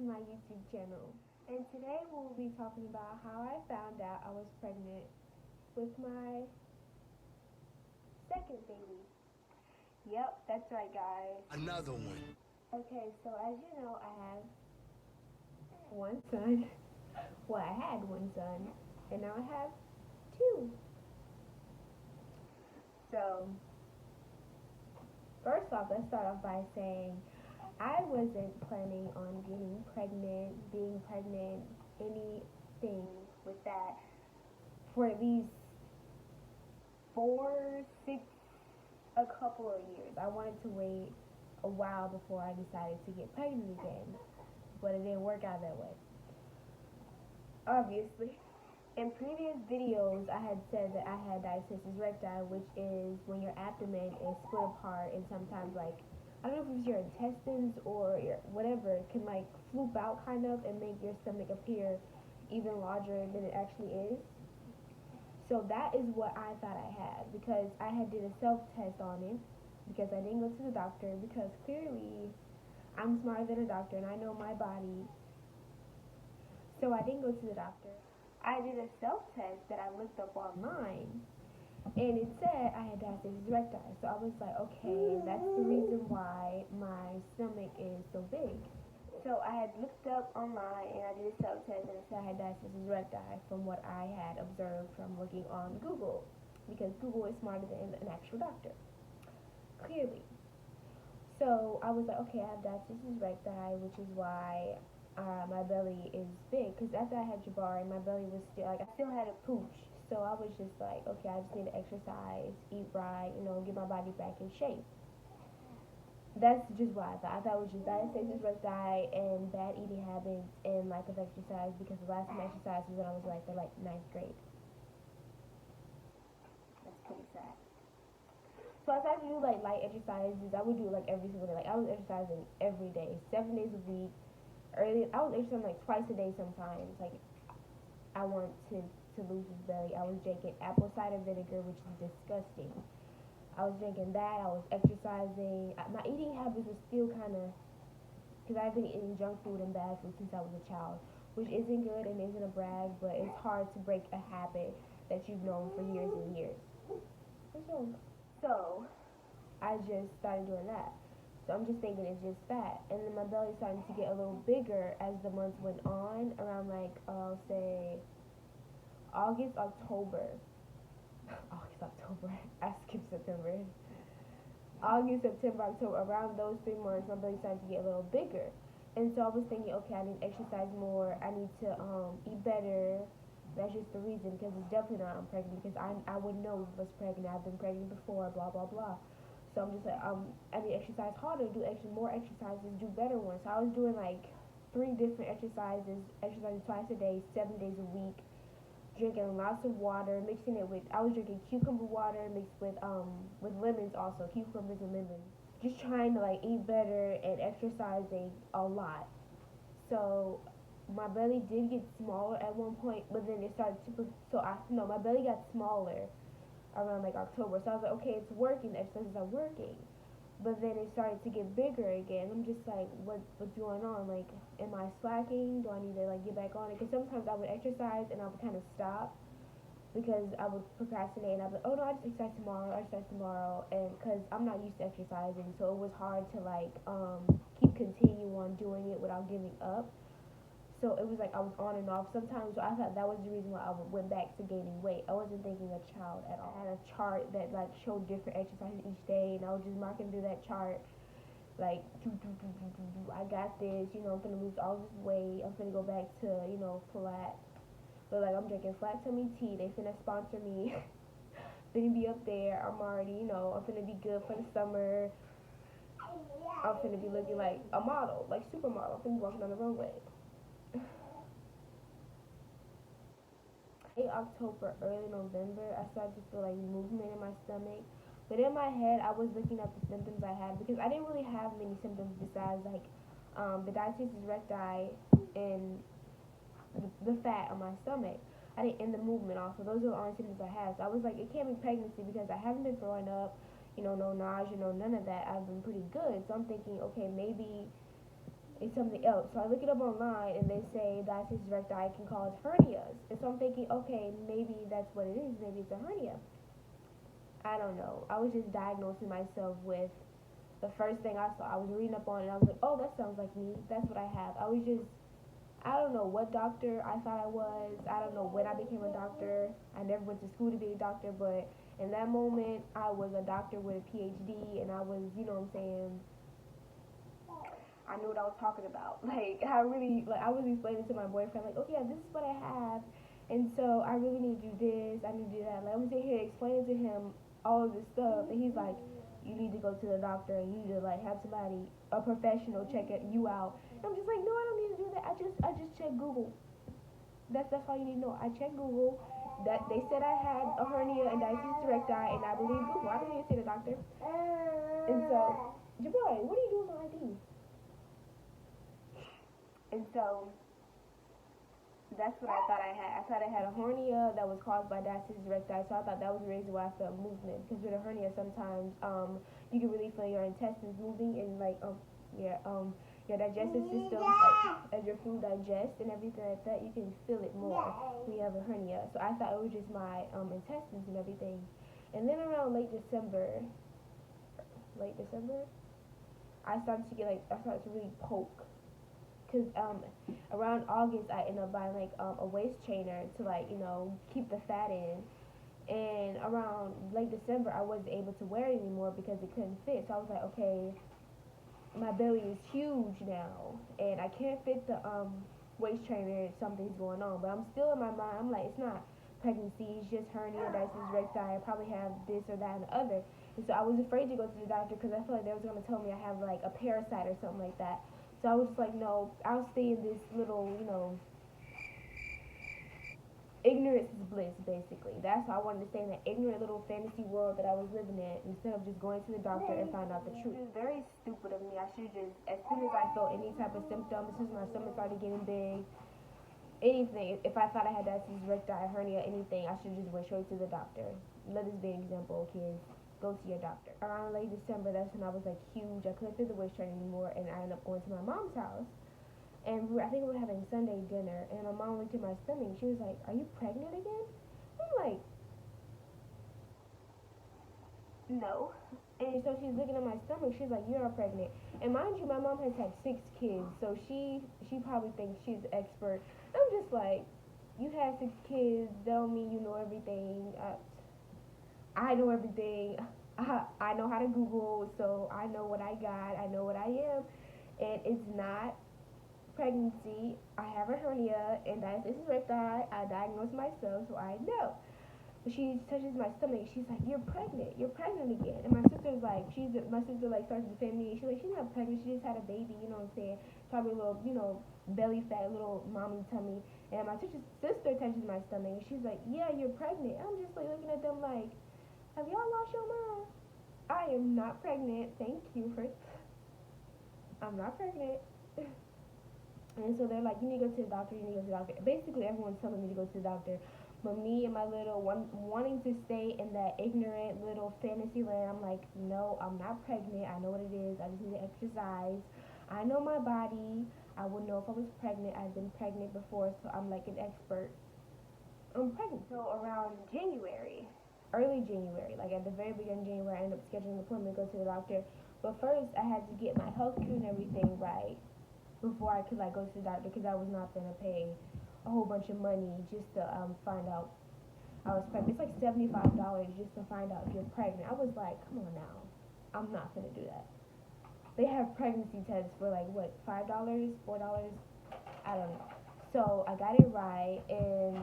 to my YouTube channel. And today we'll be talking about how I found out I was pregnant with my second baby. Yep, that's right, guys. Another one. Okay, so as you know, I have one son. Well, I had one son, and now I have two. So, first off, let's start off by saying I wasn't planning on getting pregnant, being pregnant, anything with that for at least 4, 6, a couple of years. I wanted to wait a while before I decided to get pregnant again, but it didn't work out that way. Obviously. In previous videos, I had said that I had diastasis recti, which is when your abdomen is split apart and sometimes I don't know if it's your intestines or your whatever, it can floop out kind of and make your stomach appear even larger than it actually is. So that is what I thought I had because I had did a self-test on it because I didn't go to the doctor because clearly I'm smarter than a doctor and I know my body. So I didn't go to the doctor. I did a self-test that I looked up online and it said I had diastasis recti. So I was like, okay, that's the reason why my stomach is so big. So I had looked up online and I did a self-test and it said I had diastasis recti from what I had observed from looking on Google because Google is smarter than an actual doctor, clearly. So I was like, okay, I have diastasis recti, which is why my belly is big. Because after I had Jabari, my belly was still I still had a pooch. So I was just like, okay, I just need to exercise, eat right, get my body back in shape. That's just what I thought. I thought it was just diastasis recti and bad eating habits and lack of exercise because the last time I exercised was when I was in ninth grade. That's pretty sad. So I started to do light exercises. I would do it every single day. I was exercising every day, 7 days a week. I was exercising twice a day sometimes. I wanted to lose this belly. I was drinking apple cider vinegar, which is disgusting. I was drinking that. I was exercising. My eating habits were still kind of because I've been eating junk food and bad food since I was a child, which isn't good and isn't a brag, but it's hard to break a habit that you've known for years and years. What's wrong? So I just started doing that. So I'm just thinking it's just fat. And then my belly started to get a little bigger as the months went on, around say August, October. August, October. I skipped September. August, September, October, around those 3 months, my belly started to get a little bigger. And so I was thinking, okay, I need to exercise more. I need to eat better. That's just the reason because it's definitely not I'm pregnant because I would know if I was pregnant. I've been pregnant before, blah, blah, blah. So I'm just I need to exercise harder, do more exercises, do better ones. So I was doing 3 different exercising twice a day, 7 days a week, drinking lots of water, mixing it with, I was drinking cucumber water mixed with lemons also, cucumbers and lemons. Just trying to eat better and exercising a lot. So my belly did get smaller at one point, but then it started to, so I, no, my belly got smaller around October. So I was like, okay, it's working. The exercises are working. But then it started to get bigger again. I'm just like, what's going on? Am I slacking? Do I need to get back on it? Because sometimes I would exercise and I would kind of stop because I would procrastinate and I'd be like, oh no, I just exercise tomorrow, and because I'm not used to exercising, so it was hard to keep continue on doing it without giving up. So it was I was on and off sometimes. So I thought that was the reason why I went back to gaining weight. I wasn't thinking a child at all. I had a chart that showed different exercises each day, and I was just marking through that chart. I got this. I'm gonna lose all this weight. I'm gonna go back to flat. But I'm drinking flat tummy tea. They finna sponsor me. Finna be up there. I'm already I'm finna be good for the summer. I'm finna be looking like a model, like supermodel. I'm finna be walking on the runway. Late October, early November, I started to feel movement in my stomach. But in my head, I was looking up the symptoms I had because I didn't really have many symptoms besides the diastasis recti and the fat on my stomach. I didn't, and the movement also. Those are the only symptoms I had. So I was like, it can't be pregnancy because I haven't been throwing up, no nausea, none of that. I've been pretty good. So I'm thinking, okay, maybe it's something else. So I look it up online and they say diastasis recti can cause hernias. And so I'm thinking, okay, maybe that's what it is. Maybe it's a hernia. I don't know. I was just diagnosing myself with the first thing I saw. I was reading up on it and I was like, oh, that sounds like me. That's what I have. I was just, I don't know what doctor I thought I was. I don't know when I became a doctor. I never went to school to be a doctor, but in that moment, I was a doctor with a PhD and I was, you know what I'm saying, I knew what I was talking about. Like I really like I was explaining to my boyfriend like, okay, yeah, this is what I have, and so I really need to do this. I need to do that. Like I'm sitting here explaining to him all of this stuff, and he's like, you need to go to the doctor and you need to like have somebody, a professional, check it you out. And I'm just like, no, I don't need to do that. I just checked Google. That's all you need to know. I checked Google. That they said I had a hernia and diabetes recti, and I believe Google. I don't need to see the doctor. And so, Jabari, what are you doing with my ID? And so that's what I thought I had. I thought I had a hernia that was caused by diastasis recti, so I thought that was the reason why I felt movement. Because with a hernia, sometimes you can really feel your intestines moving and like your digestive system, like as your food digests and everything like that, you can feel it more when you have a hernia. So I thought it was just my intestines and everything. And then around late December, I started to really poke because around August I ended up buying like a waist trainer to like keep the fat in, and around late December I wasn't able to wear it anymore because it couldn't fit. So I was like, okay, my belly is huge now, and I can't fit the waist trainer. Something's going on, but I'm still in my mind. I'm like, it's not pregnancy, it's just hernia, diastasis recti. I probably have this or that and the other. And so I was afraid to go to the doctor because I felt like they was gonna tell me I have like a parasite or something like that. So I was just like, no, I'll stay in this little, ignorance is bliss, basically. That's how I wanted to stay in that ignorant little fantasy world that I was living in instead of just going to the doctor and find out the truth. It was very stupid of me. I should just, as soon as I felt any type of symptom, as soon as my stomach started getting big, anything, if I thought I had diabetes recti, hernia, anything, I should just went straight to the doctor. Let this be an example, kids. Go to your doctor. Around late December, that's when I was like huge. I couldn't fit the waist trainer anymore, and I ended up going to my mom's house. And I think we were having Sunday dinner, and my mom looked at my stomach. She was like, "Are you pregnant again?" I'm like, "No." And so she's looking at my stomach. She's like, "You're pregnant." And mind you, my mom has had 6 kids, so she probably thinks she's the expert. I'm just like, "You had 6 kids. That don't mean you know everything. I know everything. I know how to Google, so I know what I got. I know what I am, and it's not pregnancy. I have a hernia, and diastasis recti. I diagnosed myself, so I know." But she touches my stomach. She's like, "You're pregnant. You're pregnant again." And my sister like starts defending me. She's like, "She's not pregnant. She just had a baby. You know what I'm saying? Probably a little, belly fat, little mommy tummy." And my sister touches my stomach, and she's like, "Yeah, you're pregnant." I'm just like looking at them like, have y'all lost your mind? I am not pregnant. Thank you for. I'm not pregnant. And so they're like, you need to go to the doctor, you need to go to the doctor. Basically, everyone's telling me to go to the doctor. But me and my little one wanting to stay in that ignorant little fantasy land, I'm like, no, I'm not pregnant. I know what it is. I just need to exercise. I know my body. I would know if I was pregnant. I've been pregnant before, so I'm like an expert. I'm pregnant. So around January, early January, like at the very beginning of January, I ended up scheduling an appointment to go to the doctor. But first, I had to get my health care and everything right before I could like go to the doctor because I was not gonna pay a whole bunch of money just to find out I was pregnant. It's like $75 just to find out if you're pregnant. I was like, come on now, I'm not gonna do that. They have pregnancy tests for like what, $5, $4? I don't know. So I got it right, and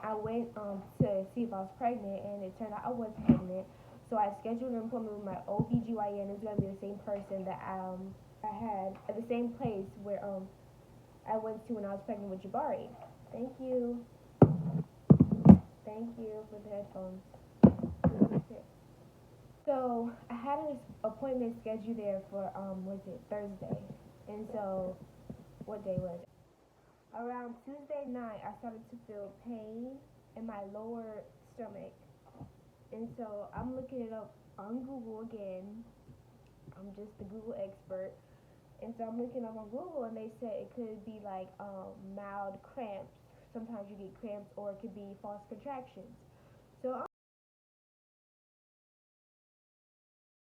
I went to see if I was pregnant, and it turned out I was pregnant. So I scheduled an appointment with my OBGYN. It's gonna be the same person that I had at the same place where I went to when I was pregnant with Jabari. Thank you. Thank you for the headphones. So I had an appointment scheduled there for was it Thursday? And so what day was it? Around Tuesday night I started to feel pain in my lower stomach. And so I'm looking it up on Google again. I'm just the Google expert. And so I'm looking up on Google, and they said it could be like mild cramps. Sometimes you get cramps, or it could be false contractions. So